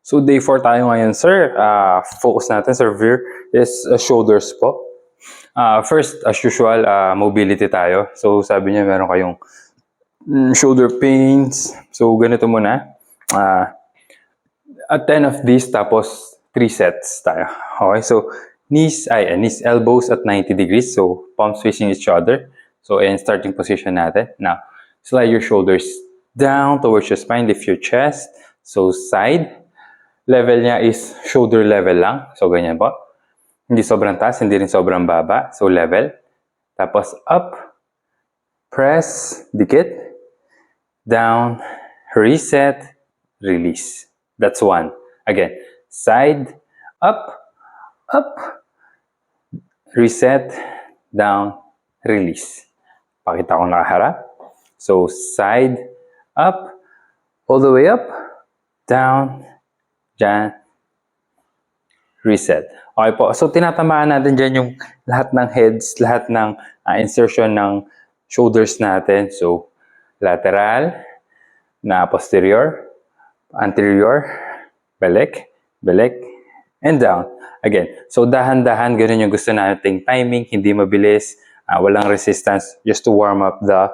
So day 4 tayo ngayon, sir. Focus natin, sir, Veer, is shoulders po. First, as usual, mobility tayo. So sabi niya meron kayong shoulder pains. So ganito muna. At 10 of these, tapos 3 sets tayo. Okay, so knees, elbows at 90 degrees. So palms facing each other. So ayan, starting position natin. Now, slide your shoulders down towards your spine. Lift your chest. So side. Level niya is shoulder level lang. So, ganyan po. Hindi sobrang taas, hindi rin sobrang baba. So, level. Tapos, up. Press. Dikit. Down. Reset. Release. That's one. Again. Side. Up. Up. Reset. Down. Release. Pakita ko nakaharap. So, side. Up. All the way up. Down. Diyan, reset. Okay po. So, tinatamaan natin dyan yung lahat ng heads, lahat ng insertion ng shoulders natin. So, lateral, na posterior, anterior, balik, and down. Again, so dahan-dahan, ganun yung gusto nating timing, hindi mabilis, walang resistance, just to warm up the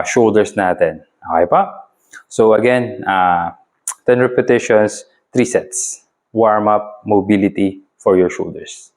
shoulders natin. Okay pa? So, again, 10 repetitions, 3 sets. Warm up, mobility for your shoulders.